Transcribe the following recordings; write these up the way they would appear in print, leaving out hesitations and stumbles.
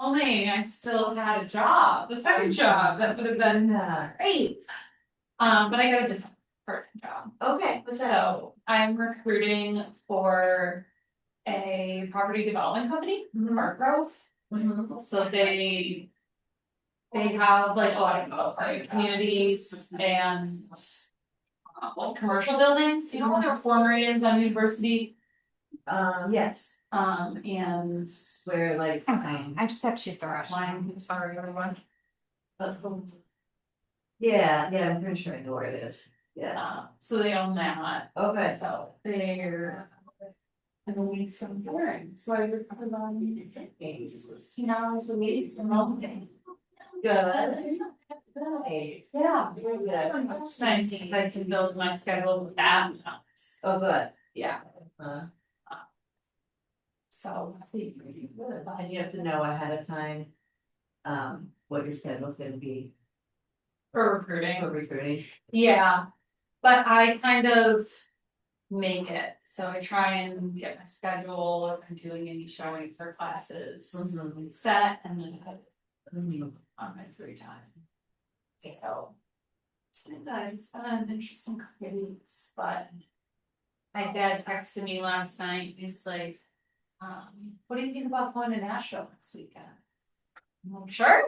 only I still had a job, the second job, that would have been great. But I got a different part-time job. Okay, what's that? So I'm recruiting for a property development company, Park Grove. So they have like a lot of like communities and like commercial buildings. Do you know what the reformer is on University? Yes, And where like. I just have to throw out line, sorry, everyone. Yeah, I'm pretty sure I know where it is. Yeah. So they own that. Okay. So they're. And then need some flooring, so I would put on 16 hours a week and all day. Good. Nice. Yeah. Very good. It's nice because I can build my schedule with that. Oh, good. Yeah, Uh, so let's see. And you have to know ahead of time, what your schedule's gonna be For for recruiting, recruiting. yeah, but I kind of make it, so I try and get my schedule, if I'm doing any showings or classes set, and then I on my free time. So. It's been good, it's been an interesting couple of weeks, but. My dad texted me last night, he's like, what do you think about going to Nashville next weekend? I'm like, sure,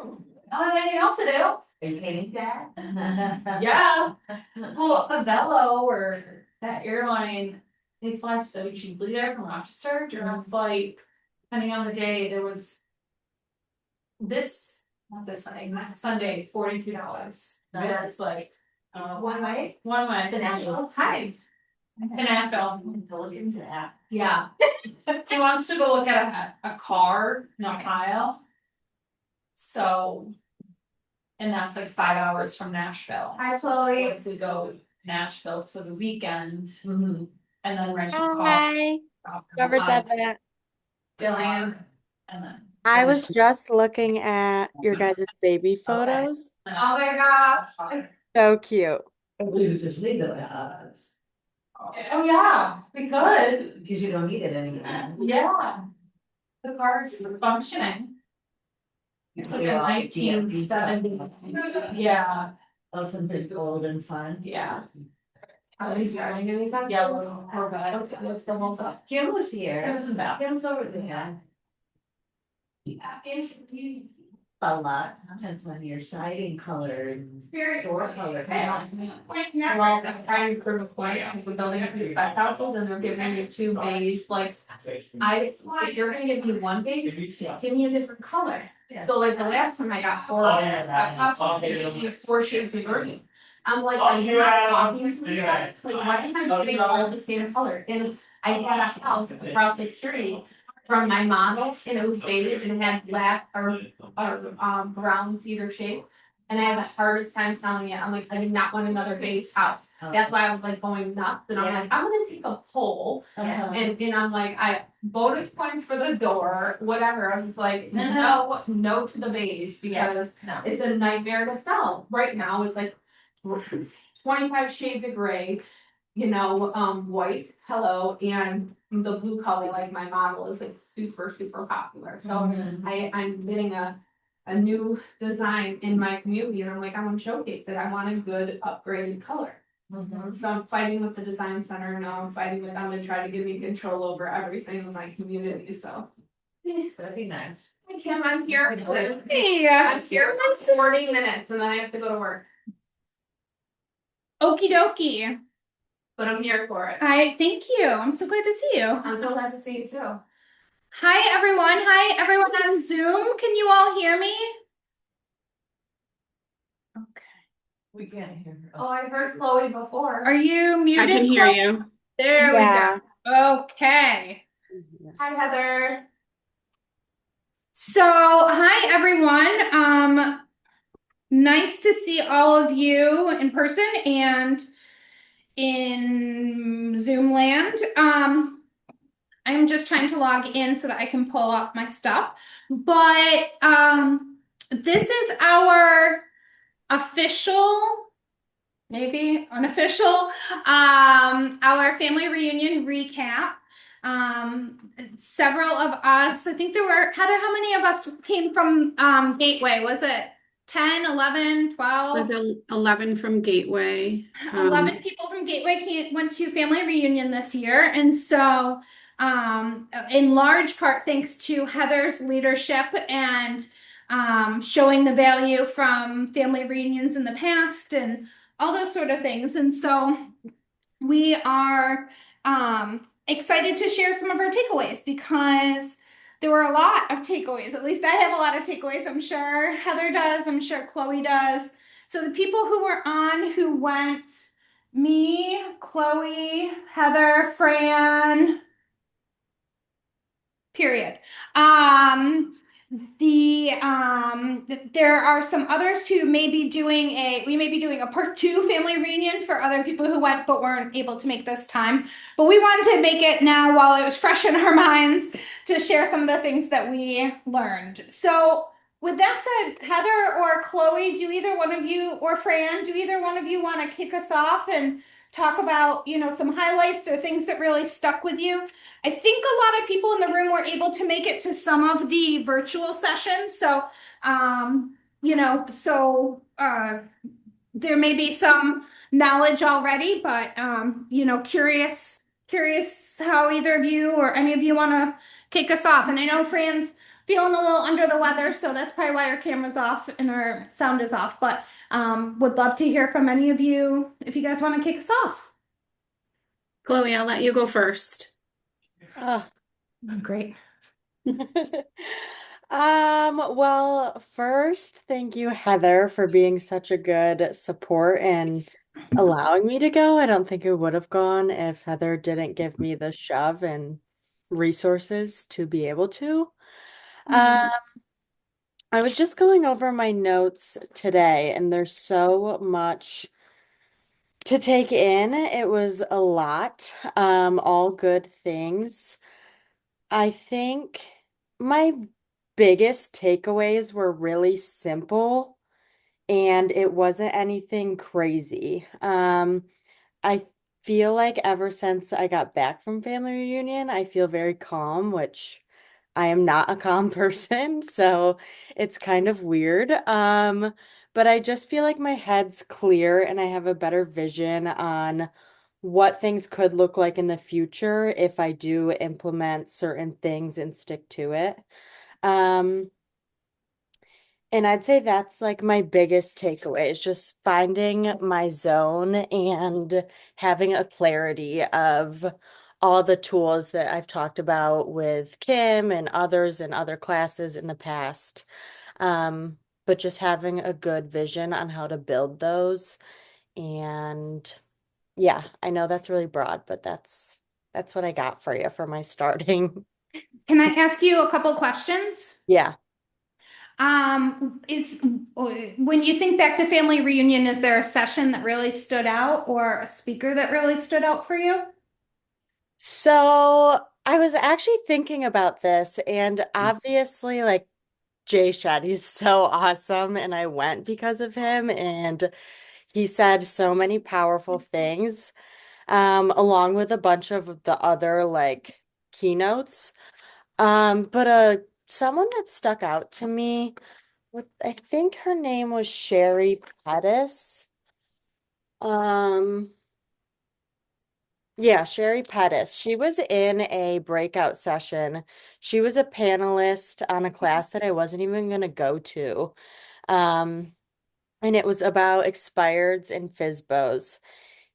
I don't have anything else to do. Are you hating that? Yeah. Well, Azello or that airline, they fly so cheaply there from Rochester, during flight, depending on the day, there was. Not this Sunday, next Sunday, $42. That's like. One way? One way To Nashville? Hi. To Nashville. To look into that. Yeah. He wants to go look at a car in Ohio. So. And that's like 5 hours from Nashville. Hi, Chloe. If we go Nashville for the weekend Mm-hmm. and then rent a car. Hi. Whoever said that. Jillian. And then. I was just looking at your guys' baby photos. Oh my gosh. So cute. We would just leave it at us. Oh yeah, we could. Because you don't need it anymore. Yeah. The car's functioning. It's like a 1970. Yeah. Oh, something old and fun. Yeah. Are we starting anytime? Yeah, we're good. Let's still hold up. Kim was here. It was in that. Kim's over there. A lot, depends on your siding color and door color. Well, I'm trying to prove a point, we're building 5 houses and they're giving me 2 beige, like, if you're gonna give me 1 beige, give me a different color. So like the last time I got 4 houses, they gave me 4 shades of green. I'm like, are you not talking to me? Like, why am I getting all the same color? And I had a house across the street from my model, and it was beige and it had black or brown cedar shade. And I had the hardest time selling it. I'm like, I did not want another beige house. That's why I was like going nuts. And I'm like, I'm gonna take a poll. And I'm like, bonus points for the door, whatever. I was like, no to the beige because it's a nightmare to sell. Right now, it's like 25 shades of gray, white, hello, and the blue color, like my model is like super, super popular. So I'm getting a new design in my community and I'm like, I want to showcase it. I want a good upgraded color. So I'm fighting with the design center now. I'm fighting with them to try to give me control over everything in my community. So That'd be nice. hi Kim, I'm here. Hey, I'm here for 40 minutes and then I have to go to work. Okie dokie. But I'm here for it. Hi, thank you. I'm so glad to see you. I'm so glad to see you too. Hi, everyone. Hi, everyone on Zoom. Can you all hear me? Okay. We can't hear her. Oh, I heard Chloe before. Are you muted? I can hear Chloe? you. There Yeah. we go. Okay. Hi, Heather. So, hi, everyone. Nice to see all of you in person and in Zoom land. I'm just trying to log in so that I can pull up my stuff. But this is our official, maybe unofficial, our family reunion recap. Several of us, I think there were, Heather, how many of us came from Gateway? Was it 10, 11, 12? With 11 from Gateway. 11 people from Gateway went to family reunion this year. And so, in large part, thanks to Heather's leadership and showing the value from family reunions in the past and all those sort of things. And so, we are excited to share some of our takeaways because there were a lot of takeaways. At least I have a lot of takeaways. I'm sure Heather does. I'm sure Chloe does. So the people who were on who went, me, Chloe, Heather, Fran, period. There are some others who may be doing we may be doing a part 2 family reunion for other people who went but weren't able to make this time. But we wanted to make it now while it was fresh in our minds to share some of the things that we learned. So with that said, Heather or Chloe, do either one of you, or Fran, do either one of you want to kick us off and talk about, some highlights or things that really stuck with you? I think a lot of people in the room were able to make it to some of the virtual sessions. So, there may be some knowledge already, but, curious how either of you or any of you want to kick us off. And I know Fran's feeling a little under the weather, so that's probably why our camera's off and our sound is off. But would love to hear from any of you if you guys want to kick us off. Chloe, I'll let you go first. Oh. Great. Well, first, thank you, Heather, for being such a good support and allowing me to go. I don't think I would have gone if Heather didn't give me the shove and resources to be able to. I was just going over my notes today, and there's so much to take in. It was a lot, all good things. I think my biggest takeaways were really simple and it wasn't anything crazy. I feel like ever since I got back from family reunion, I feel very calm, which I am not a calm person, so it's kind of weird. But I just feel like my head's clear and I have a better vision on what things could look like in the future if I do implement certain things and stick to it. Um, and I'd say that's like my biggest takeaway is just finding my zone and having a clarity of all the tools that I've talked about with Kim and others in other classes in the past. But just having a good vision on how to build those. And yeah, I know that's really broad, but that's what I got for you for my starting. Can I ask you a couple questions? Yeah. When you think back to family reunion, is there a session that really stood out or a speaker that really stood out for you? So I was actually thinking about this, and obviously, like Jay Shed, he's so awesome, and I went because of him, and he said so many powerful things, along with a bunch of the other like keynotes. But someone that stuck out to me, I think her name was Sherry Pettis. Um, yeah, Sherry Pettis. She was in a breakout session. She was a panelist on a class that I wasn't even going to go to. Um, and it was about expireds and FSBOs.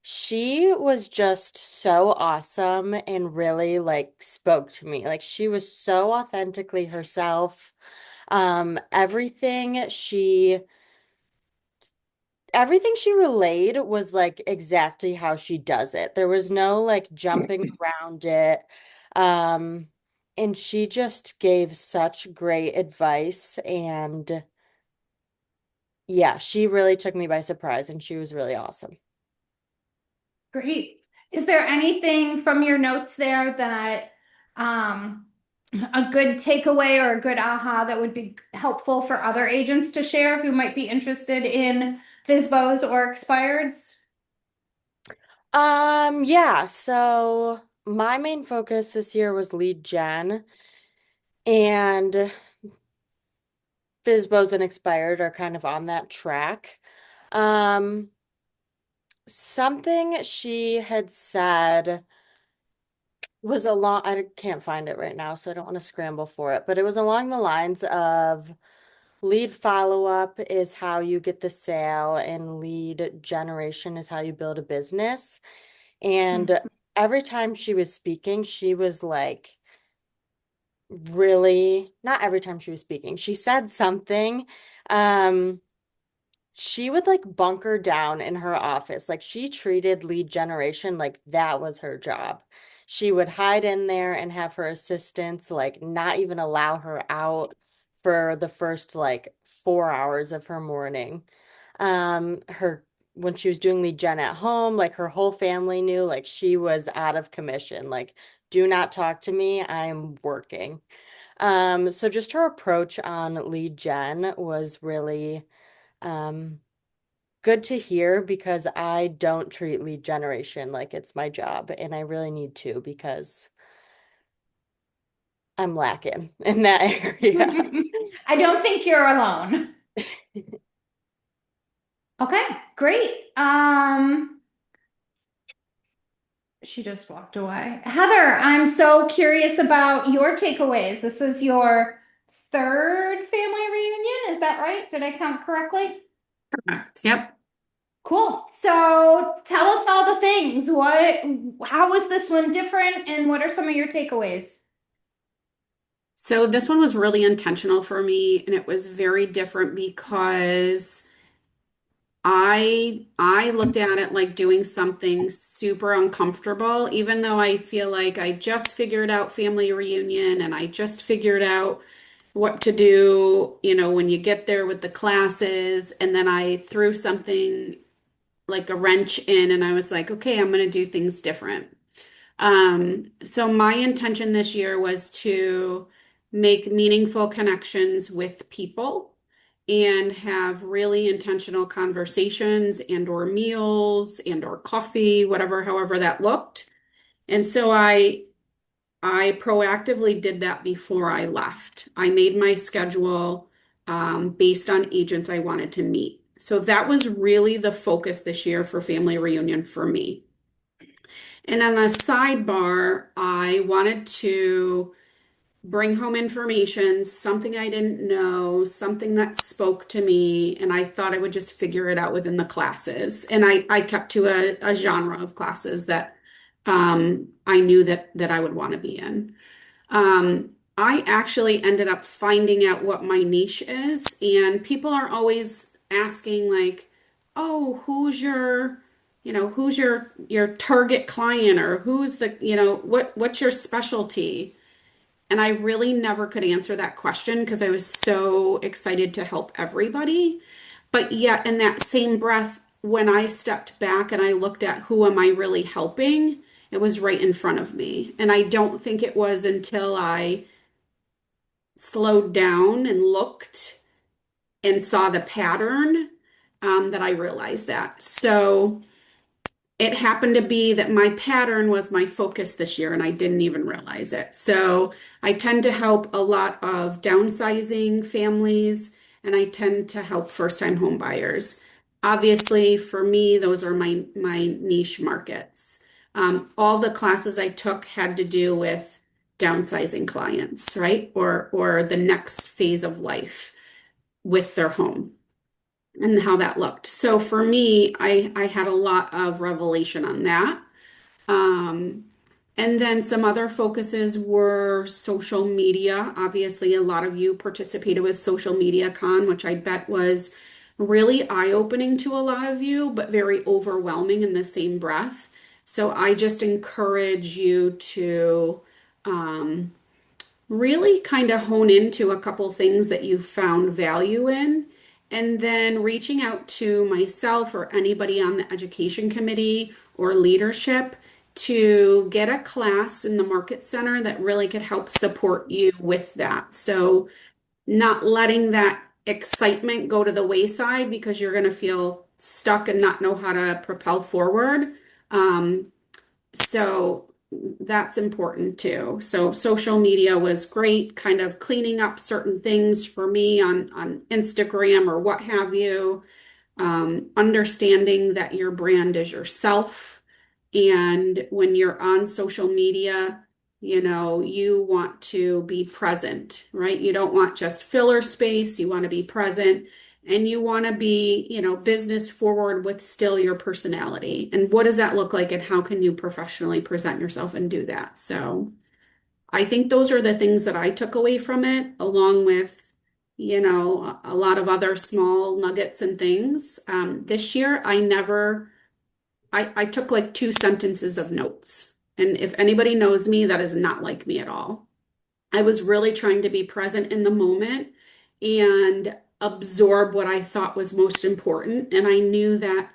She was just so awesome and really like spoke to me. Like she was so authentically herself. Everything she relayed was like exactly how she does it. There was no like jumping around it. Um, and she just gave such great advice and yeah, she really took me by surprise and she was really awesome. Great. Is there anything from your notes there that a good takeaway or a good aha that would be helpful for other agents to share who might be interested in FSBOs or expireds? Yeah, so my main focus this year was lead gen, and FISBOs and expired are kind of on that track. Um, Something she had said was along, I can't find it right now, so I don't want to scramble for it, but it was along the lines of lead follow-up is how you get the sale, and lead generation is how you build a business. And every time she was speaking, she was like, really, not every time she was speaking, she said something. She would like bunker down in her office. Like she treated lead generation like that was her job. She would hide in there and have her assistants like not even allow her out for the first like 4 hours of her morning. Her when she was doing lead gen at home, like her whole family knew like she was out of commission. Like, do not talk to me, I am working. So just her approach on lead gen was really um, good to hear because I don't treat lead generation like it's my job, and I really need to because I'm lacking in that area. I don't think you're alone. Okay, great. She just walked away. Heather, I'm so curious about your takeaways. This is your third family reunion, is that right? Did I count correctly? Yep. Cool. So tell us all the things. How was this one different, and what are some of your takeaways? So this one was really intentional for me, and it was very different because I looked at it like doing something super uncomfortable, even though I feel like I just figured out family reunion and I just figured out what to do, when you get there with the classes, and then I threw something like a wrench in and I was like, okay, I'm going to do things different. So my intention this year was to make meaningful connections with people and have really intentional conversations and or meals and or coffee, whatever, however that looked. And so I proactively did that before I left. I made my schedule based on agents I wanted to meet. So that was really the focus this year for family reunion for me. And on a sidebar, I wanted to bring home information, something I didn't know, something that spoke to me, and I thought I would just figure it out within the classes. And I kept to a genre of classes that I knew that I would want to be in. I actually ended up finding out what my niche is, and people are always asking like, "Oh, who's your target client, or who's what's your specialty?" And I really never could answer that question because I was so excited to help everybody. But yet, in that same breath, when I stepped back and I looked at who am I really helping, it was right in front of me. And I don't think it was until I slowed down and looked and saw the pattern that I realized that. So it happened to be that my pattern was my focus this year, and I didn't even realize it. So I tend to help a lot of downsizing families, and I tend to help first-time home buyers. Obviously, for me, those are my niche markets. All the classes I took had to do with downsizing clients, right? Or the next phase of life with their home and how that looked. So for me, I had a lot of revelation on that. Um, and then some other focuses were social media. Obviously, a lot of you participated with Social Media Con, which I bet was really eye-opening to a lot of you, but very overwhelming in the same breath. So I just encourage you to really kind of hone into a couple things that you found value in, and then reaching out to myself or anybody on the education committee or leadership to get a class in the market center that really could help support you with that. So not letting that excitement go to the wayside because you're going to feel stuck and not know how to propel forward. So that's important too. So social media was great, kind of cleaning up certain things for me on Instagram or what have you. Understanding that your brand is yourself. And when you're on social media, you want to be present, right? You don't want just filler space. You want to be present and you want to be, business forward with still your personality. And what does that look like? And how can you professionally present yourself and do that? So I think those are the things that I took away from it, along with, a lot of other small nuggets and things. This year, I took like 2 sentences of notes. And if anybody knows me, that is not like me at all. I was really trying to be present in the moment and absorb what I thought was most important. And I knew that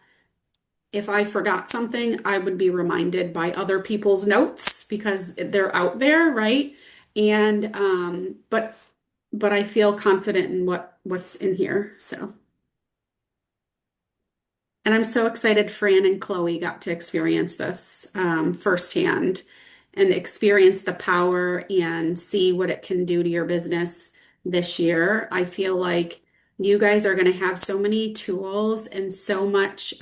if I forgot something, I would be reminded by other people's notes because they're out there, right? And but I feel confident in what's in here. So, and I'm so excited Fran and Chloe got to experience this firsthand and experience the power and see what it can do to your business this year. I feel like you guys are going to have so many tools and so much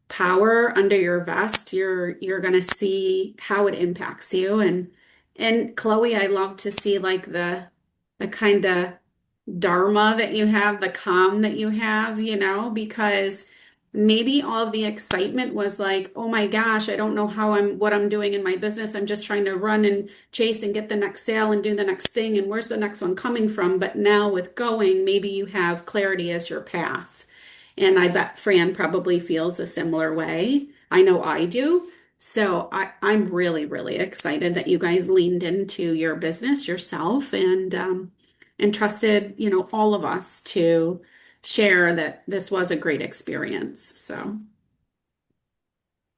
power under your vest. You're going to see how it impacts you. And Chloe, I love to see like the kind of dharma that you have, the calm that you have, because maybe all of the excitement was like, oh my gosh, I don't know what I'm doing in my business. I'm just trying to run and chase and get the next sale and do the next thing. And where's the next one coming from? But now with going, maybe you have clarity as your path. And I bet Fran probably feels a similar way. I know I do. So I'm really, really excited that you guys leaned into your business yourself and trusted, all of us to share that this was a great experience. So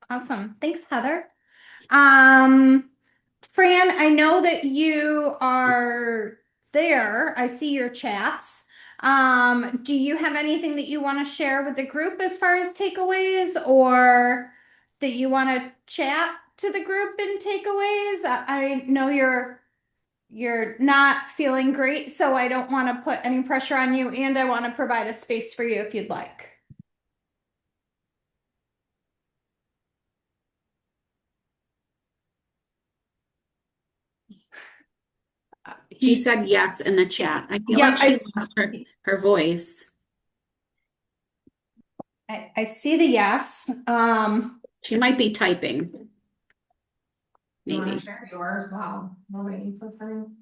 Awesome. Thanks, Heather. Fran, I know that you are there. I see your chats. Do you have anything that you want to share with the group as far as takeaways, or that you want to chat to the group in takeaways? I know you're not feeling great, so I don't want to put any pressure on you, and I want to provide a space for you if you'd like. she said yes in the chat. I feel Yeah, like she lost her voice. I see the yes. She might be typing. You wanna Maybe. share yours while we're waiting for Fran?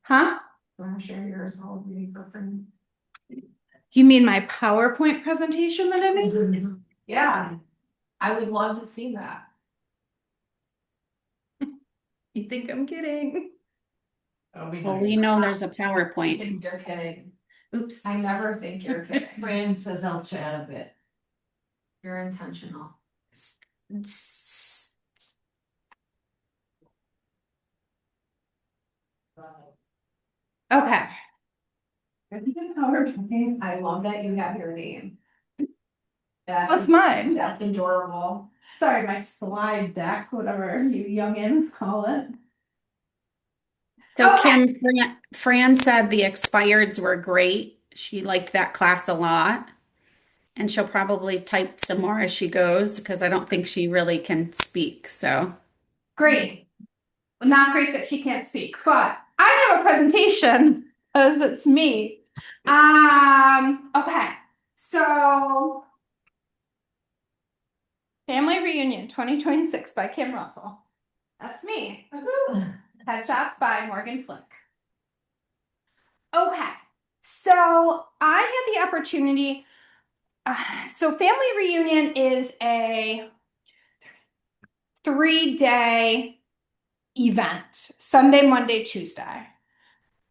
Huh? You wanna share yours while we're waiting for Fran? You mean my PowerPoint presentation that I made? Yeah, I would love to see that. You think I'm kidding? Well, we know there's a I PowerPoint. think you're kidding. Oops. I never think you're kidding. Fran says I'll chat a bit. You're intentional. Okay. I love that you have your name. That What's is- mine? That's adorable. Sorry, my slide deck, whatever you youngins call it. So Okay. Fran said the expireds were great. She liked that class a lot. And she'll probably type some more as she goes because I don't think she really can speak. So Great. Not great that she can't speak, but I have a presentation as it's me. Okay. So Family Reunion 2026 by Kim Russell. That's me. Headshots by Morgan Flick. Okay. So I had the opportunity. So Family Reunion is a 3-day event. Sunday, Monday, Tuesday.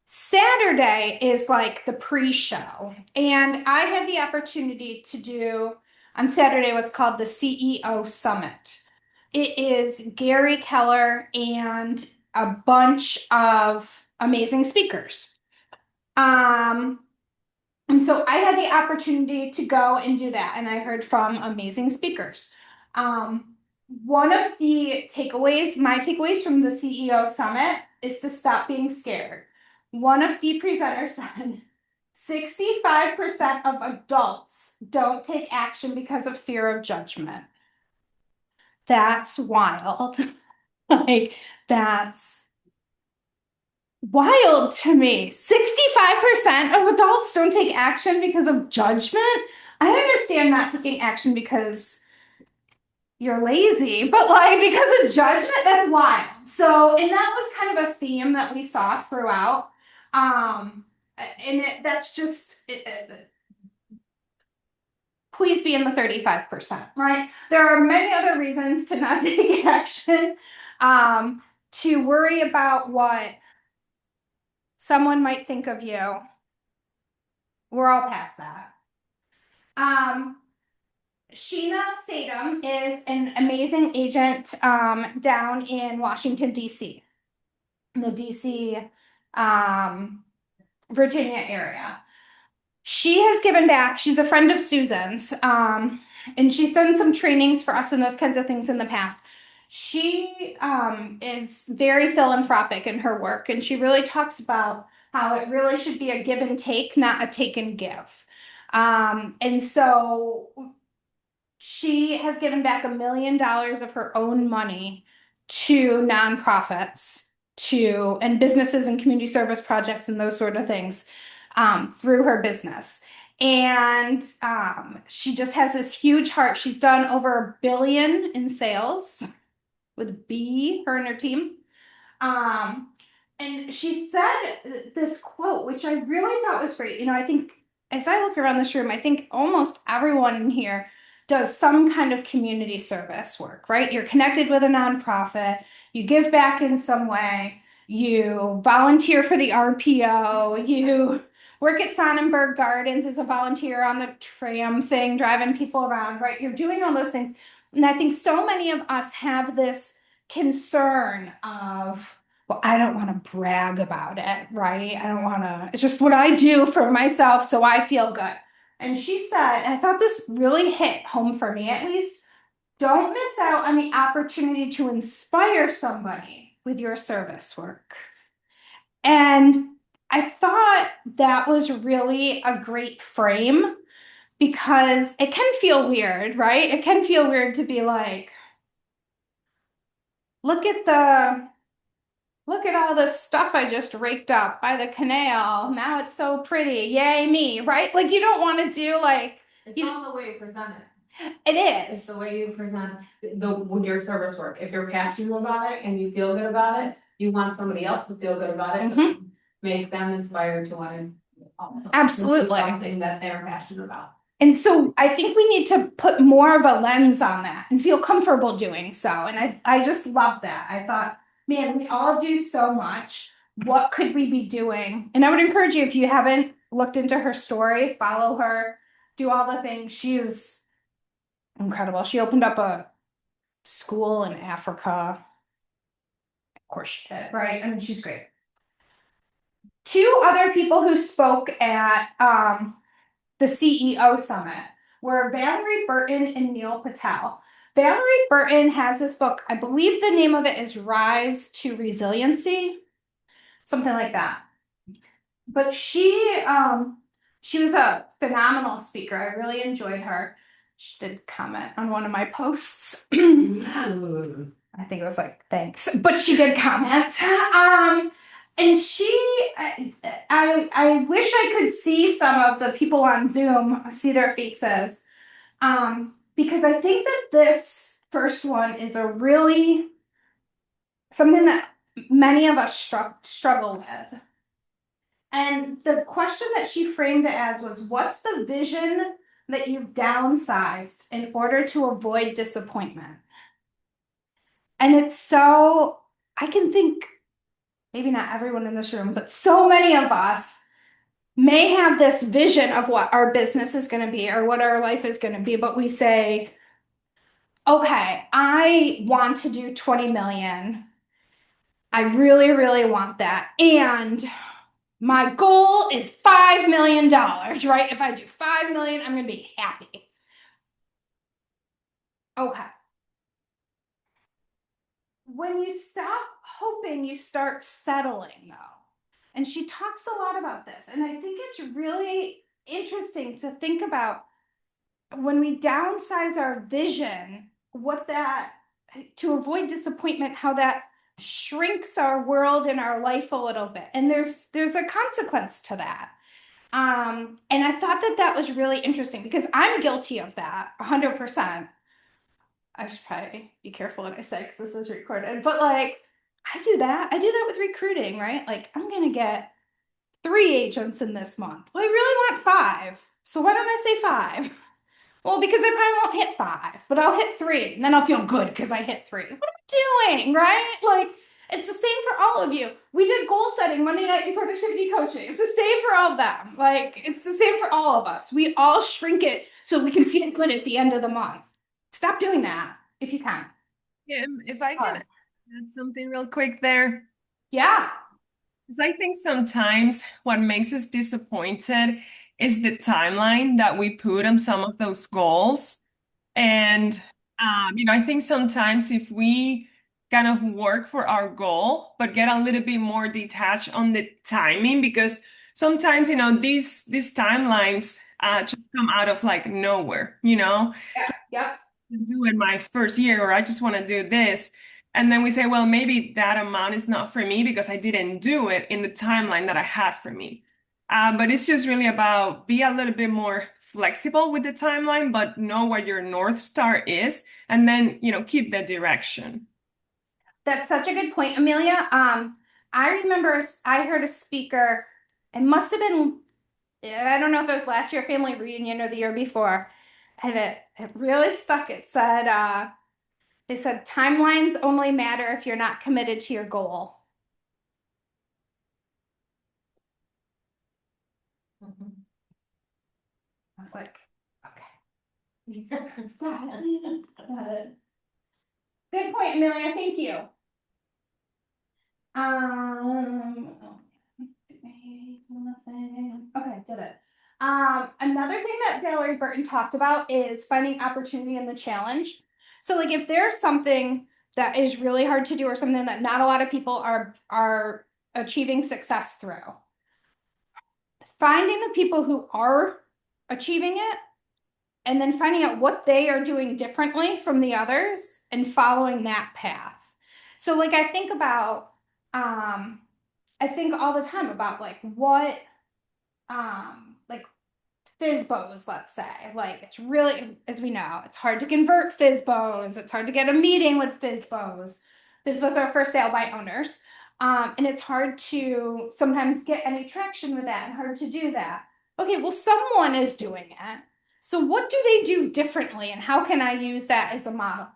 Saturday is like the pre-show. And I had the opportunity to do on Saturday what's called the CEO Summit. It is Gary Keller and a bunch of amazing speakers. And so I had the opportunity to go and do that, and I heard from amazing speakers. one of the takeaways, my takeaways from the CEO summit is to stop being scared. One of the presenters said 65% of adults don't take action because of fear of judgment. That's wild. Like, that's wild to me. 65% of adults don't take action because of judgment. I understand not taking action because you're lazy, but like because of judgment, that's wild. So, and that was kind of a theme that we saw throughout. That's just please be in the 35%, right? There are many other reasons to not take action, to worry about what someone might think of you. We're all past that. Sheena Sadum is an amazing agent down in Washington, D.C., the D.C., Virginia area. She has given back. She's a friend of Susan's, and she's done some trainings for us and those kinds of things in the past. She is very philanthropic in her work, and she really talks about how it really should be a give and take, not a take and give. And so she has given back $1 million of her own money to nonprofits, and businesses and community service projects and those sort of things, through her business. And she just has this huge heart. She's done over $1 billion in sales with B, her and her team. And she said this quote, which I really thought was great. I think as I look around this room, I think almost everyone in here does some kind of community service work, right? You're connected with a nonprofit, you give back in some way, you volunteer for the RPO, you work at Sonnenberg Gardens as a volunteer on the tram thing, driving people around, right? You're doing all those things. And I think so many of us have this concern of, well, I don't want to brag about it, right? I don't want to, it's just what I do for myself, so I feel good. And she said, and I thought this really hit home for me at least, don't miss out on the opportunity to inspire somebody with your service work. And I thought that was really a great frame, because it can feel weird, right? It can feel weird to be like, look at all this stuff I just raked up by the canal. Now it's so pretty. Yay me, right? Like, you don't want to do like, It's all the way you present it. it It's is. the way you present with your service work. If you're passionate about it and you feel good about it, you want somebody else to feel good about it. Mhm. Make them inspired to want to also Absolutely. do something that they're passionate about. And so I think we need to put more of a lens on that and feel comfortable doing so. And I just love that. I thought, man, we all do so much. What could we be doing? And I would encourage you, if you haven't looked into her story, follow her, do all the things. She is incredible. She opened up a school in Africa. Of course she did, right? I mean, she's great. Two other people who spoke at the CEO summit were Valerie Burton and Neil Patel. Valerie Burton has this book, I believe the name of it is Rise to Resiliency, something like that. But she was a phenomenal speaker. I really enjoyed her. She did comment on one of my posts. I think it was like, thanks, but she did comment. And I wish I could see some of the people on Zoom, see their faces. Because I think that this first one is a really, something that many of us struggle with. And the question that she framed it as was, what's the vision that you've downsized in order to avoid disappointment? And it's so, I can think, maybe not everyone in this room, but so many of us may have this vision of what our business is going to be or what our life is going to be, but we say, okay, I want to do 20 million. I really, really want that. And my goal is $5 million, right? If I do 5 million, I'm going to be happy. Okay. when you stop hoping, you start settling though. And she talks a lot about this. And I think it's really interesting to think about when we downsize our vision, what that, to avoid disappointment, how that shrinks our world and our life a little bit. And there's a consequence to that. And I thought that that was really interesting because I'm guilty of that 100%. I should probably be careful what I say because this is recorded, but like, I do that with recruiting, right? Like, I'm going to get 3 agents in this month. Well, I really want 5. So why don't I say 5? Well, because I probably won't hit 5, but I'll hit 3 and then I'll feel good because I hit 3. What am I doing, right? Like, it's the same for all of you. We did goal setting Monday night in productivity coaching. It's the same for all of them. Like, it's the same for all of us. We all shrink it so we can feel good at the end of the month. Stop doing that if you can. Yeah, if I can add something real quick there. Yeah. Because I think sometimes what makes us disappointed is the timeline that we put on some of those goals. And, I think sometimes if we kind of work for our goal, but get a little bit more detached on the timing, because sometimes, these timelines just come out of like nowhere, Yeah. Yep. do in my first year, or I just want to do this. And then we say, well, maybe that amount is not for me because I didn't do it in the timeline that I had for me. But it's just really about be a little bit more flexible with the timeline, but know what your North Star is, and then, keep the direction. That's such a good point, Amelia. I remember I heard a speaker, it must have been, I don't know if it was last year family reunion or the year before, and it really stuck. It said, they said timelines only matter if you're not committed to your goal. I was like, okay. Got it. Good point, Amelia. Thank you. Okay, did it. Another thing that Valerie Burton talked about is finding opportunity in the challenge. So like if there's something that is really hard to do or something that not a lot of people are achieving success through, finding the people who are achieving it and then finding out what they are doing differently from the others and following that path. So like I think about I think all the time about like what like FSBOs, let's say, like it's really, as we know, it's hard to convert FSBOs. It's hard to get a meeting with FSBOs. FSBOs are for sale by owners. And it's hard to sometimes get any traction with that and hard to do that. Okay, well, someone is doing it. So what do they do differently and how can I use that as a model?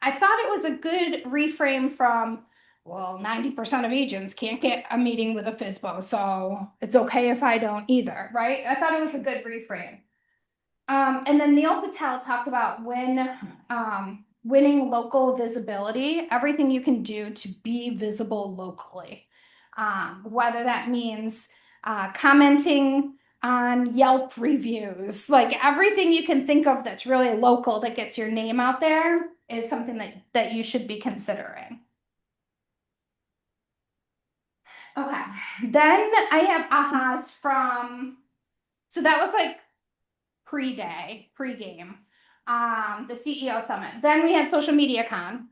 I thought it was a good reframe from, well, 90% of agents can't get a meeting with a FSBO, so it's okay if I don't either, right? I thought it was a good reframe. And then Neil Patel talked about winning local visibility, everything you can do to be visible locally. Whether that means commenting on Yelp reviews, like everything you can think of that's really local that gets your name out there is something that you should be considering. Okay, then I have ahas from, so that was like pre-game, the CEO summit. Then we had Social Media Con.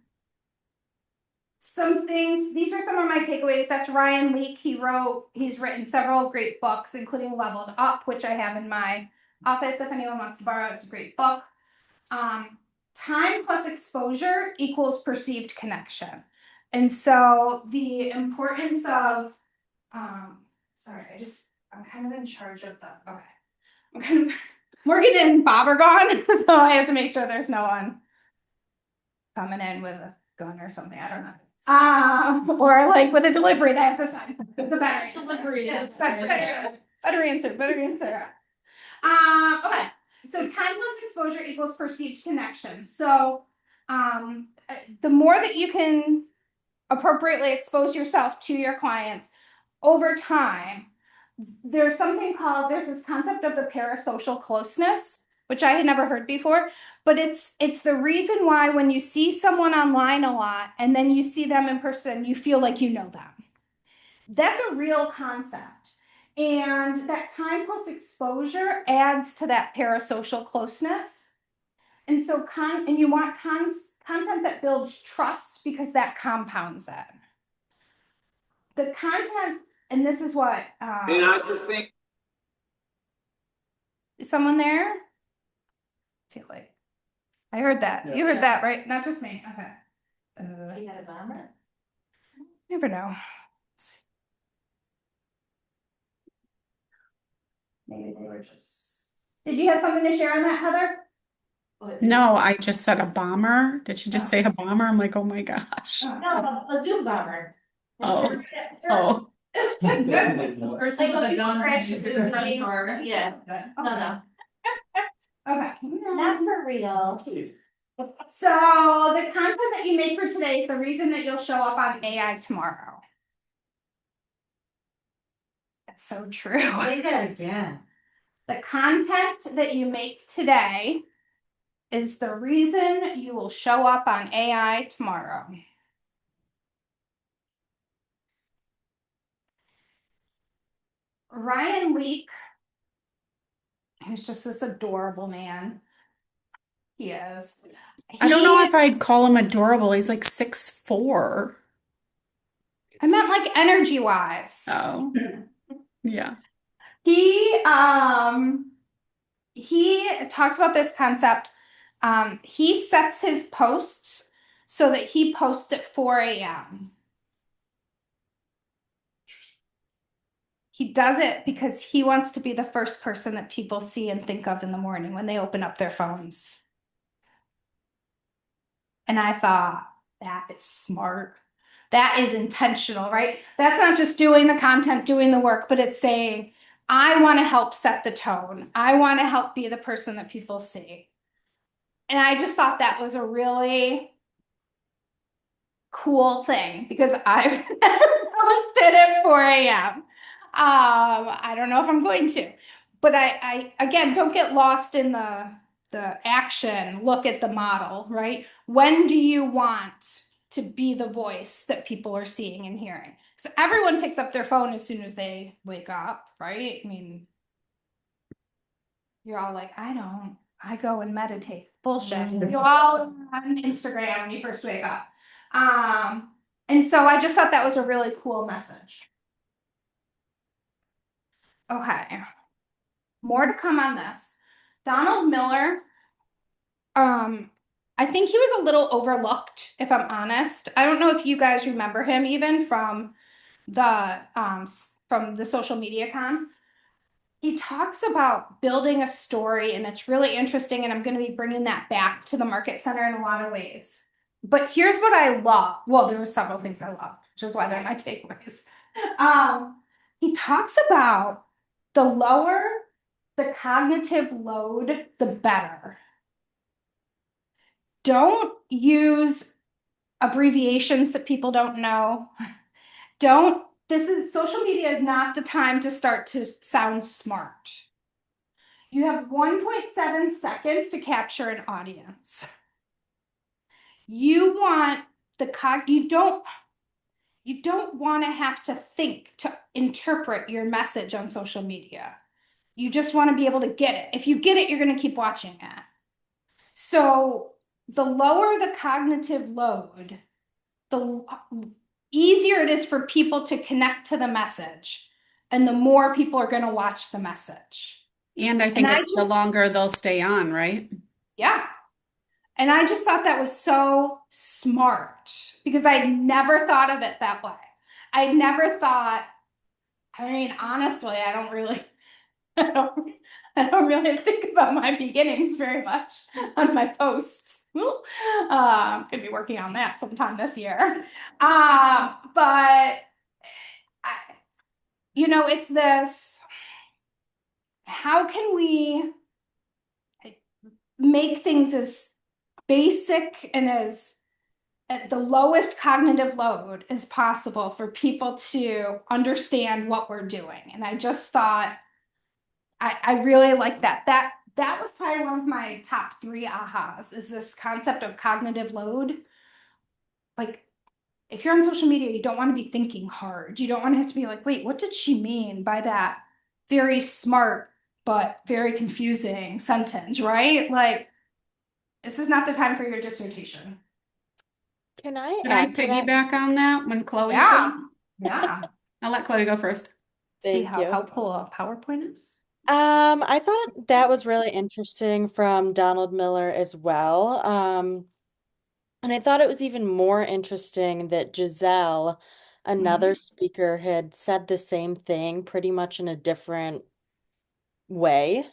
Some things, these are some of my takeaways. That's Ryan Leake. He's written several great books, including Leveled Up, which I have in my office if anyone wants to borrow. It's a great book. Time plus exposure equals perceived connection. And so the importance of, sorry, I'm kind of in charge of the, okay. Morgan and Bob are gone, so I have to make sure there's no one coming in with a gun or something, I don't know. Or like with a delivery they have to sign. It's a better answer. Delivery. Yes, better answer. Okay. So time plus exposure equals perceived connection. So the more that you can appropriately expose yourself to your clients over time, there's this concept of the parasocial closeness. which I had never heard before, but it's the reason why when you see someone online a lot and then you see them in person, you feel like you know them. That's a real concept. And that time plus exposure adds to that parasocial closeness. And so and you want content that builds trust because that compounds it. The content, and this is what And I just think is someone there? I feel like I heard that. You heard that, right? Not just me. Okay. You got a bomber? Never know. Maybe they were just. Did you have something to share on that, Heather? No, I just said a bomber. Did she just say a bomber? I'm like, oh my gosh. No, a Zoom bomber. Oh. Oh. First thing with a gun, use it in front of her. Yeah, no, Okay. not for real. So the content that you make for today is the reason that you'll show up on AI tomorrow. That's so true. Say that again. The content that you make today is the reason you will show up on AI tomorrow. Ryan Leak, who's just this adorable man. He is. I don't know if I'd call him adorable. He's like 6'4". I meant like energy wise. Oh. Yeah. He talks about this concept. He sets his posts so that he posts at 4 a.m. He does it because he wants to be the first person that people see and think of in the morning when they open up their phones. And I thought, that is smart. That is intentional, right? That's not just doing the content, doing the work, but it's saying, I want to help set the tone. I want to help be the person that people see. And I just thought that was a really cool thing because I've never posted at 4 a.m. I don't know if I'm going to, but I again, don't get lost in the action. Look at the model, right? When do you want to be the voice that people are seeing and hearing? So everyone picks up their phone as soon as they wake up, right? I mean, you're all like, I don't. I go and meditate. Bullshit. You all on Instagram when you first wake up. And so I just thought that was a really cool message. Okay. More to come on this. Donald Miller, I think he was a little overlooked, if I'm honest. I don't know if you guys remember him even from the social media con. He talks about building a story, and it's really interesting, and I'm going to be bringing that back to the Market Center in a lot of ways. But here's what I love. Well, there were several things I love, which is why they're my takeaways. He talks about the lower the cognitive load, the better. Don't use abbreviations that people don't know. Social media is not the time to start to sound smart. You have 1.7 seconds to capture an audience. You want you don't want to have to think to interpret your message on social media. You just want to be able to get it. If you get it, you're going to keep watching it. So the lower the cognitive load, the easier it is for people to connect to the message, and the more people are going to watch the message. And I think it's the longer they'll stay on, right? Yeah. And I just thought that was so smart because I never thought of it that way. I never thought, I mean, honestly, I don't really think about my beginnings very much on my posts. Could be working on that sometime this year. But it's this, how can we make things as basic and as at the lowest cognitive load as possible for people to understand what we're doing? And I just thought, I really like that. that was probably one of my top 3 ahas, is this concept of cognitive load. Like, if you're on social media, you don't want to be thinking hard. You don't want to have to be like, wait, what did she mean by that very smart but very confusing sentence, right? Like, this is not the time for your dissertation. Can I Can I add to that? piggyback on that when Chloe's Yeah, done? yeah. I'll let Chloe go first. See Thank how you. helpful a PowerPoint is? I thought that was really interesting from Donald Miller as well. And I thought it was even more interesting that Giselle, another speaker, had said the same thing pretty much in a different way.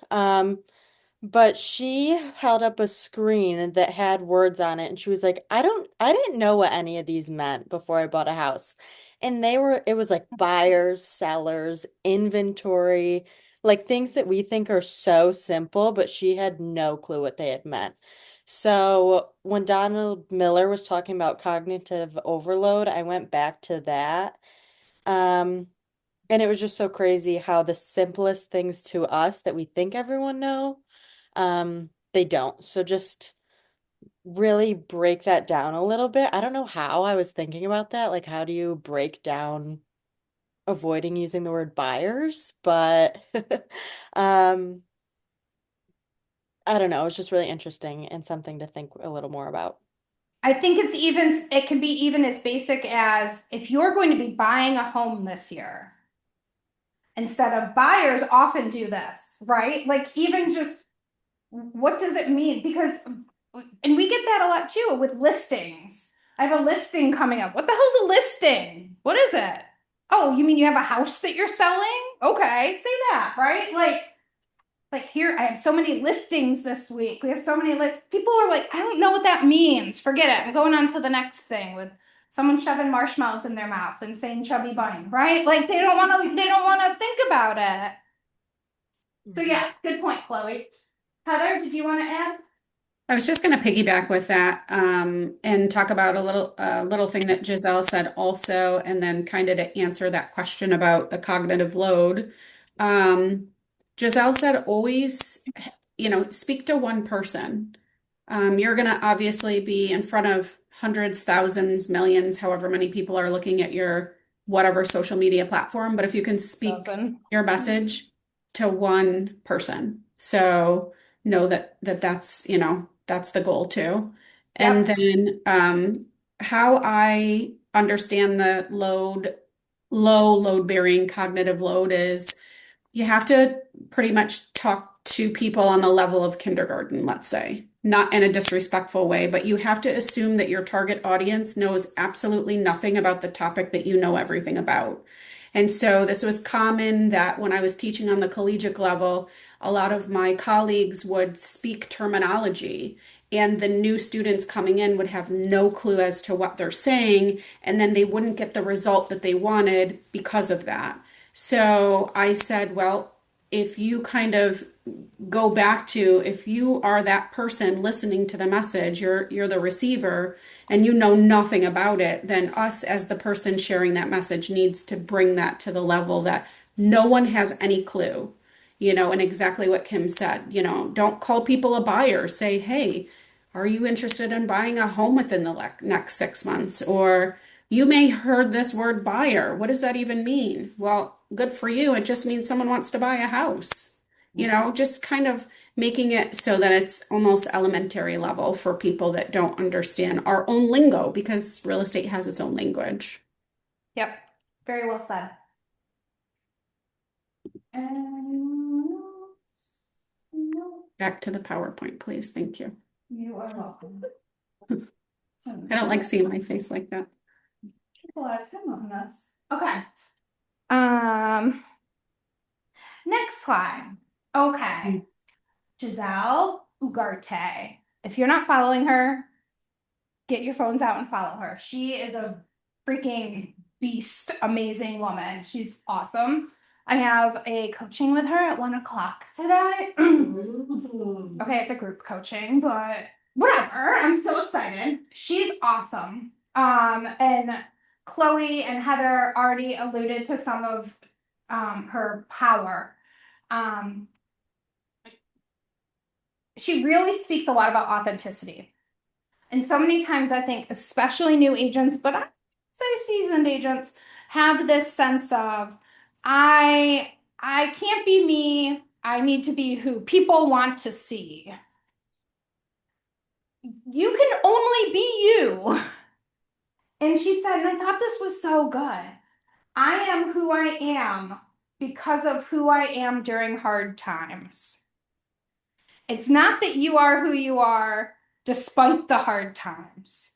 But she held up a screen that had words on it and she was like, I didn't know what any of these meant before I bought a house. And it was like buyers, sellers, inventory, like things that we think are so simple, but she had no clue what they had meant. So when Donald Miller was talking about cognitive overload, I went back to that. Um, and it was just so crazy how the simplest things to us that we think everyone they don't. So just really break that down a little bit. I don't know how I was thinking about that. Like, how do you break down avoiding using the word buyers? But um, I don't know. It's just really interesting and something to think a little more about. I think it can be even as basic as if you're going to be buying a home this year, instead of buyers often do this, right? Like, even just what does it mean? Because, and we get that a lot too with listings. I have a listing coming up. What the hell's a listing? What is it? Oh, you mean you have a house that you're selling? Okay, say that, right? Like here, I have so many listings this week. We have so many lists. People are like, I don't know what that means. Forget it. I'm going on to the next thing with someone shoving marshmallows in their mouth and saying chubby bunny, right? Like they don't want to think about it. So yeah, good point, Chloe. Heather, did you want to add? I was just going to piggyback with that and talk about a little thing that Giselle said also, and then kind of to answer that question about the cognitive load. Um, Giselle said always, speak to one person. You're going to obviously be in front of hundreds, thousands, millions, however many people are looking at your whatever social media platform, but if you can speak your message to one person, so know that's the goal too. And Yep. then how I understand the low load bearing cognitive load is you have to pretty much talk to people on the level of kindergarten, let's say, not in a disrespectful way, but you have to assume that your target audience knows absolutely nothing about the topic that you know everything about. And so this was common that when I was teaching on the collegiate level, a lot of my colleagues would speak terminology, and the new students coming in would have no clue as to what they're saying, and then they wouldn't get the result that they wanted because of that. So I said, well, if you kind of go back to if you are that person listening to the message, you're the receiver and you know nothing about it, then us as the person sharing that message needs to bring that to the level that no one has any clue, and exactly what Kim said, don't call people a buyer. Say, hey, are you interested in buying a home within the next 6 months? Or you may heard this word buyer. What does that even mean? Well, good for you. It just means someone wants to buy a house. Just kind of making it so that it's almost elementary level for people that don't understand our own lingo because real estate has its own language. Yep. Very well said. Anyone else? No. Back to the PowerPoint, please. Thank you. You are welcome. I don't like seeing my face like that. People are time on this. Okay. Next slide. Okay. Giselle Ugarte. If you're not following her, get your phones out and follow her. She is a freaking beast, amazing woman. She's awesome. I have a coaching with her at 1:00 today. Okay, it's a group coaching, but whatever. I'm so excited. She's awesome. And Chloe and Heather already alluded to some of her power. she really speaks a lot about authenticity. And so many times I think, especially new agents, but I say seasoned agents, have this sense of I can't be me. I need to be who people want to see. You can only be you. And she said, and I thought this was so good. I am who I am because of who I am during hard times. It's not that you are who you are despite the hard times,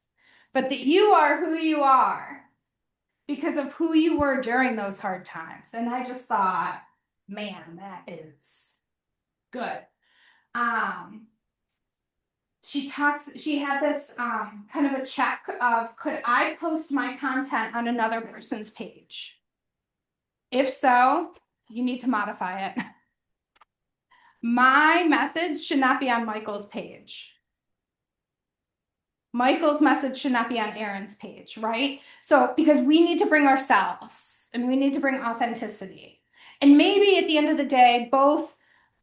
but that you are who you are because of who you were during those hard times. And I just thought, man, that is good. She had this kind of a check of, could I post my content on another person's page? If so, you need to modify it. My message should not be on Michael's page. Michael's message should not be on Erin's page, right? So, because we need to bring ourselves and we need to bring authenticity. And maybe at the end of the day, both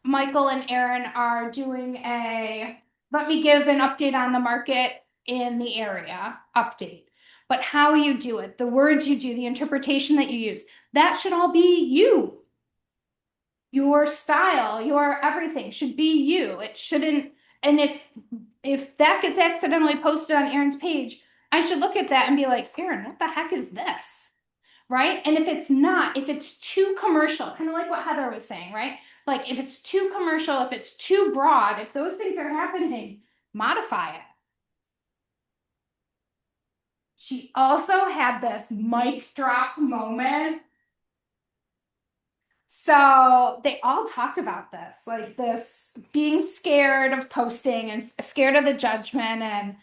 Michael and Erin are doing a, let me give an update on the market in the area update. But how you do it, the words you do, the interpretation that you use, that should all be you. Your style, your everything should be you. It shouldn't, and if that gets accidentally posted on Erin's page, I should look at that and be like, Erin, what the heck is this? Right? And if it's not, if it's too commercial, kind of like what Heather was saying, right? Like if it's too commercial, if it's too broad, if those things are happening, modify it. She also had this mic drop moment. So they all talked about this, like this being scared of posting and scared of the judgment and,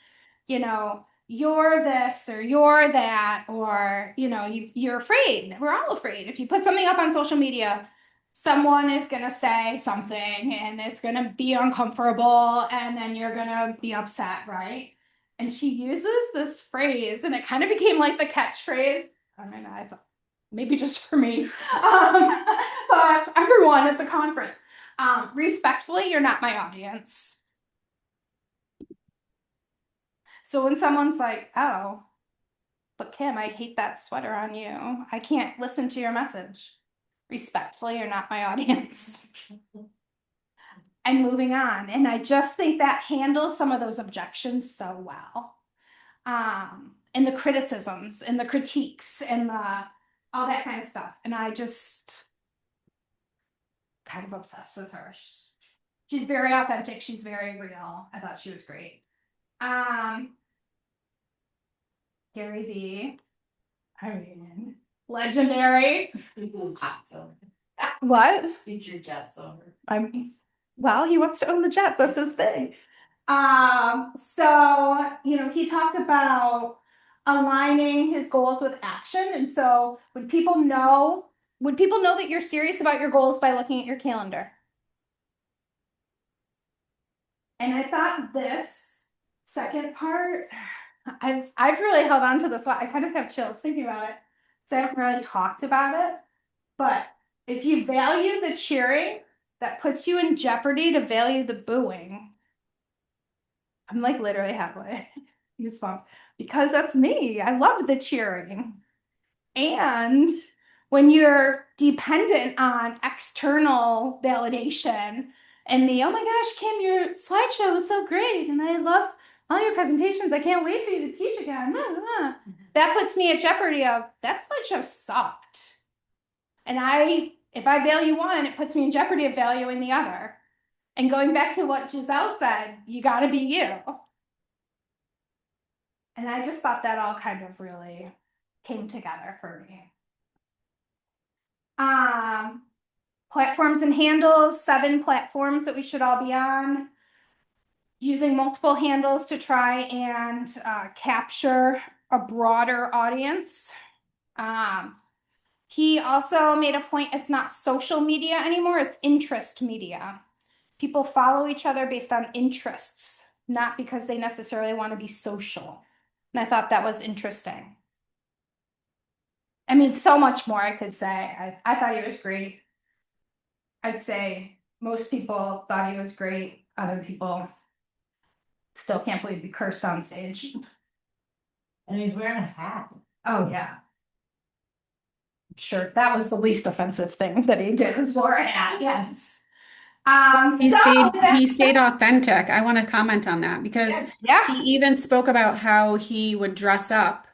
you know, you're this or you're that, or, you know, you're afraid. We're all afraid. If you put something up on social media, someone is going to say something and it's going to be uncomfortable and then you're going to be upset, right? And she uses this phrase and it kind of became like the catchphrase. I mean, I thought, maybe just for me, but for everyone at the conference. Respectfully, you're not my audience. So when someone's like, oh, but Kim, I hate that sweater on you. I can't listen to your message. Respectfully, you're not my audience. And moving on. And I just think that handles some of those objections so well. And the criticisms and the critiques and all that kind of stuff. And I just kind of obsessed with her. She's very authentic. She's very real. I thought she was great. Gary V. I mean, legendary. What? Future Jets owner. Well, he wants to own the Jets. That's his thing. So, you know, he talked about aligning his goals with action. And so would people know that you're serious about your goals by looking at your calendar? And I thought this second part, I've really held on to this one. I kind of have chills thinking about it. So I haven't really talked about it. But if you value the cheering, that puts you in jeopardy to value the booing. I'm like literally halfway. Goosebumps. Because that's me. I love the cheering. And when you're dependent on external validation and the, oh my gosh, Kim, your slideshow was so great. And I love all your presentations. I can't wait for you to teach again. That puts me at jeopardy of that slideshow sucked. And if I value one, it puts me in jeopardy of valuing the other. And going back to what Giselle said, you got to be you. And I just thought that all kind of really came together for me. Platforms and handles, 7 platforms that we should all be on. Using multiple handles to try and capture a broader audience. He also made a point, it's not social media anymore, it's interest media. People follow each other based on interests, not because they necessarily want to be social. And I thought that was interesting. I mean, so much more I could say. I thought he was great. I'd say most people thought he was great. other people still can't believe he cursed on stage. And he's wearing a hat. Oh, yeah. Sure, that was the least offensive thing that he did was wear a hat, yes. He stayed authentic. I want to comment on that because Yeah. he even spoke about how he would dress up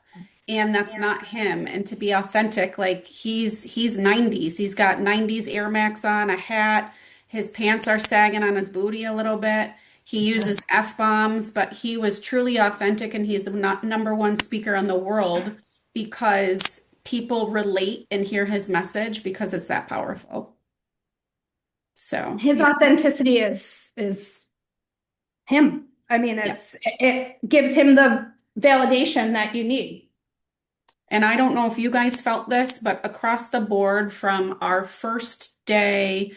and that's not him. And to be authentic, like he's 90s. He's got 90s Air Max on, a hat. His pants are sagging on his booty a little bit. He uses F-bombs, but he was truly authentic and he's the number one speaker in the world because people relate and hear his message because it's that powerful. So His authenticity is him. I mean, it gives him the validation that you need. And I don't know if you guys felt this, but across the board from our first day,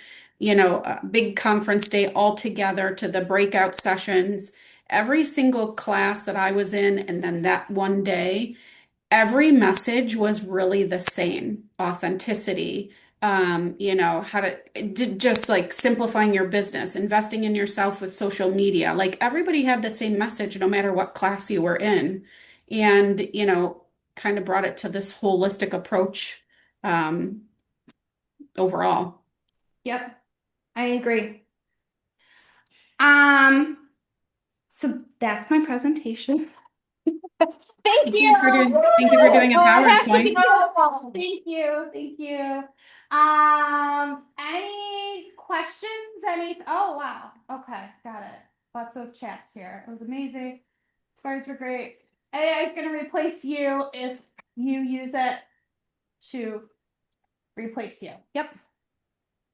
big conference day all together to the breakout sessions, every single class that I was in, and then that one day, every message was really the same. Authenticity, how to just like simplifying your business, investing in yourself with social media. Like everybody had the same message no matter what class you were in. And, kind of brought it to this holistic approach overall. Yep, I agree. So that's my presentation. Thank you. Thank you for doing a PowerPoint. Thank you. Any questions? Oh, wow. Okay, got it. Lots of chats here. It was amazing. Slides were great. AI is going to replace you if you use it to replace you. Yep.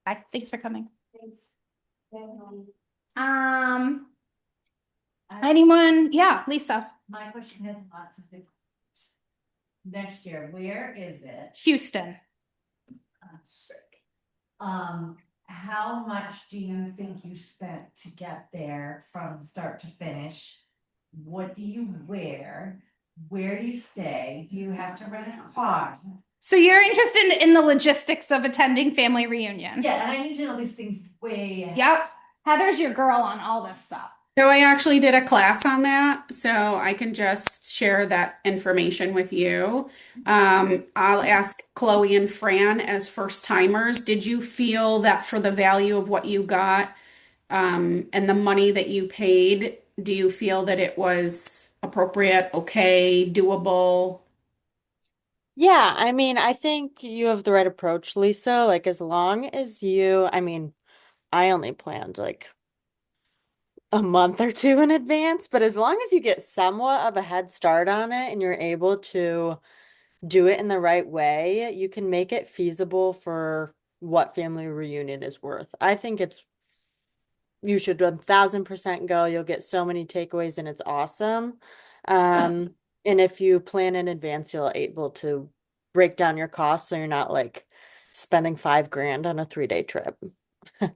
Bye. Thanks for coming. Thanks. Anyone? Yeah, Lisa. My question has lots of different. Next year, where is it? Houston. I'm sick. How much do you think you spent to get there from start to finish? What do you wear? Where do you stay? Do you have to rent a car? So you're interested in the logistics of attending family reunion? Yeah, and I need to know these things way ahead. Yep. Heather's your girl on all this stuff. So I actually did a class on that, so I can just share that information with you. I'll ask Chloe and Fran as first timers. Did you feel that for the value of what you got, and the money that you paid, do you feel that it was appropriate, okay, doable? Yeah, I mean, I think you have the right approach, Lisa. Like, as long as I only planned like a month or two in advance, but as long as you get somewhat of a head start on it and you're able to do it in the right way, you can make it feasible for what family reunion is worth. I think you should 1000% go. You'll get so many takeaways and it's awesome. And if you plan in advance, you'll able to break down your costs so you're not like spending $5,000 on a 3-day trip.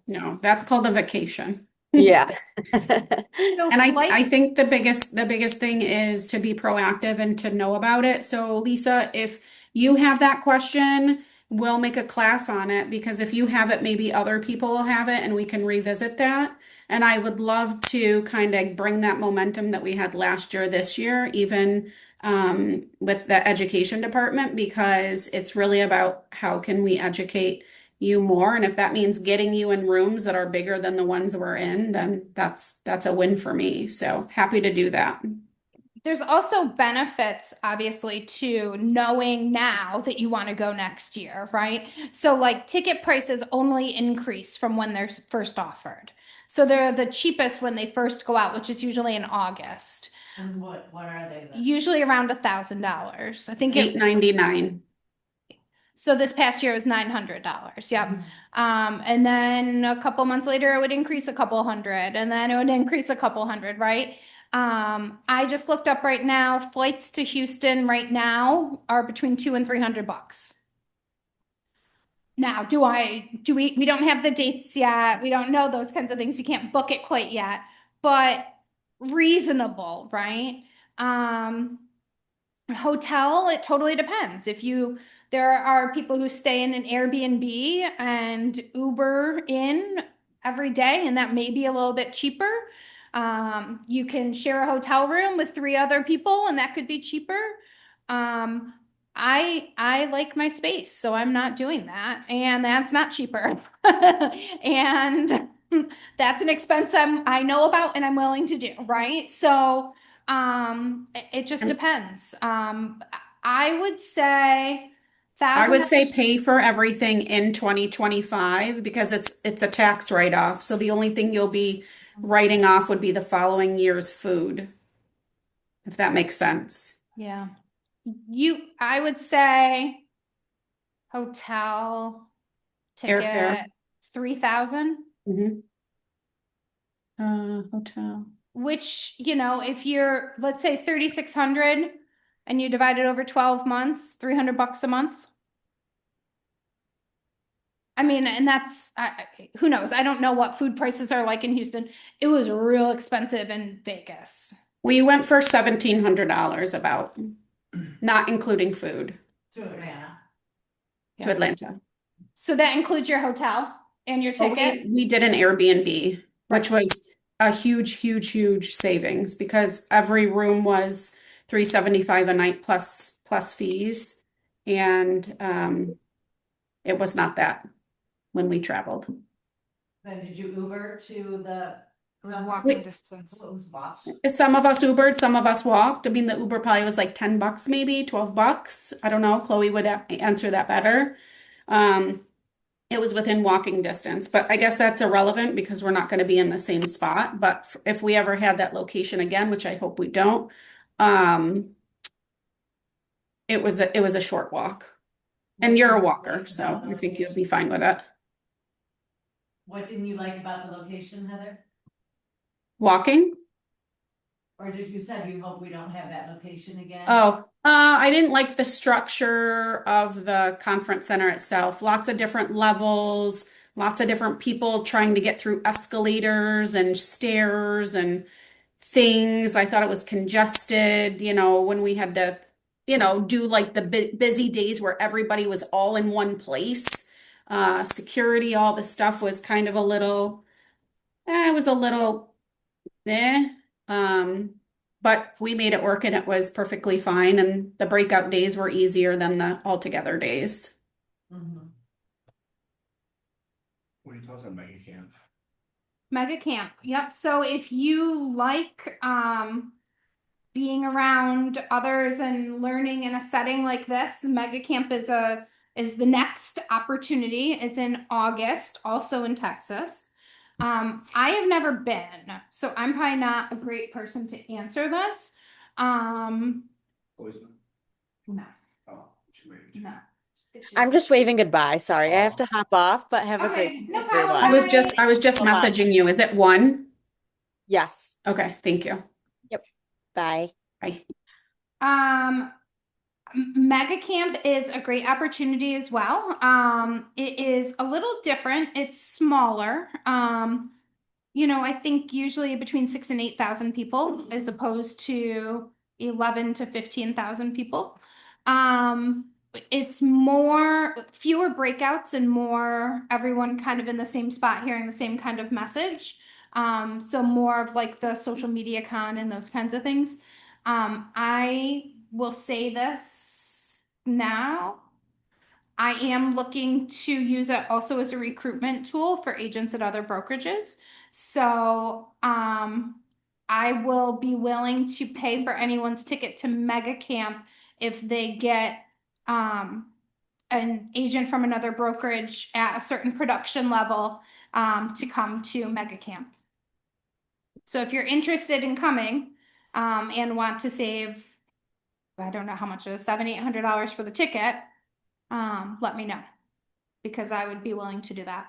No, that's called a vacation. Yeah. And I think the biggest thing is to be proactive and to know about it. So Lisa, if you have that question, we'll make a class on it because if you have it, maybe other people will have it and we can revisit that. And I would love to kind of bring that momentum that we had last year, this year, even with the education department, because it's really about how can we educate you more. And if that means getting you in rooms that are bigger than the ones we're in, then that's a win for me. So happy to do that. There's also benefits, obviously, to knowing now that you want to go next year, right? So like ticket prices only increase from when they're first offered. So they're the cheapest when they first go out, which is usually in August. And what are they then? Usually around $1,000. I think $899. So this past year was $900. Yep. And then a couple months later, it would increase a couple hundred, and then it would increase a couple hundred, right? I just looked up right now, flights to Houston right now are between $200 and $300. Now, we don't have the dates yet. We don't know those kinds of things. You can't book it quite yet, but reasonable, right? Hotel, it totally depends. There are people who stay in an Airbnb and Uber in every day, and that may be a little bit cheaper. You can share a hotel room with 3 other people, and that could be cheaper. I like my space, so I'm not doing that, and that's not cheaper. And that's an expense I know about and I'm willing to do, right? So it just depends. I would say I would say $1,000. pay for everything in 2025 because it's a tax write-off. So the only thing you'll be writing off would be the following year's food, if that makes sense. Yeah. I would say hotel Airfare. ticket, 3,000, Mhm. Hotel. which, if you're, let's say 3,600 and you divide it over 12 months, $300 a month. I mean, and that's, who knows? I don't know what food prices are like in Houston. It was real expensive in Vegas. We went for $1,700 about, not including food, To Atlanta. to Atlanta. So that includes your hotel and your But ticket? we did an Airbnb, which Right. was a huge savings because every room was $375 a night plus fees. And it was not that when we traveled. Then did you Uber to the? Walking distance. What was bus? Some of us Ubered, some of us walked. I mean, the Uber probably was like $10 maybe, $12. I don't know. Chloe would answer that better. It was within walking distance, but I guess that's irrelevant because we're not going to be in the same spot. But if we ever had that location again, which I hope we don't, it was a short walk. And you're a walker, so I think you'll be fine with it. What didn't you like about the location, Heather? Walking? Or did you said you hope we don't have that location again? Oh, I didn't like the structure of the conference center itself. Lots of different levels, lots of different people trying to get through escalators and stairs and things. I thought it was congested, when we had to, do like the busy days where everybody was all in one place. Security, all the stuff was kind of a little, it was a little, eh. But we made it work and it was perfectly fine. And the breakout days were easier than the altogether days. Mhm. What are your thoughts on Mega Camp? Mega Camp. Yep. So if you like being around others and learning in a setting like this, Mega Camp is the next opportunity. It's in August, also in Texas. I have never been, so I'm probably not a great person to answer this. Always been? No, Oh, she may have. no. I'm just waving goodbye. Sorry, I have to hop off, but have a Okay, great no day, problem. everyone. I was just Hold on. messaging you. Is it one? Yes. Okay, thank you. Bye. Bye. Mega Camp is a great opportunity as well. It is a little different. It's smaller. I think usually between 6,000 and 8,000 people, as opposed to 11,000 to 15,000 people. It's fewer breakouts and more everyone kind of in the same spot hearing the same kind of message. So more of like the social media con and those kinds of things. I will say this now. I am looking to use it also as a recruitment tool for agents at other brokerages. So I will be willing to pay for anyone's ticket to Mega Camp if they get an agent from another brokerage at a certain production level to come to Mega Camp. So if you're interested in coming and want to save, I don't know how much it is, $700-800 for the ticket, let me know because I would be willing to do that.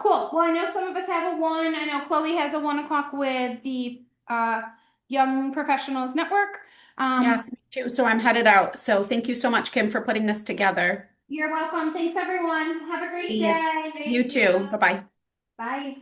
Cool. Well, I know some of us have a 1. I know Chloe has a 1 o'clock with the Young Professionals Network. Yes, me too. So I'm headed out. So thank you so much, Kim, for putting this together. You're welcome. Thanks, everyone. Have a great Yeah. day. You too. Bye-bye. Bye.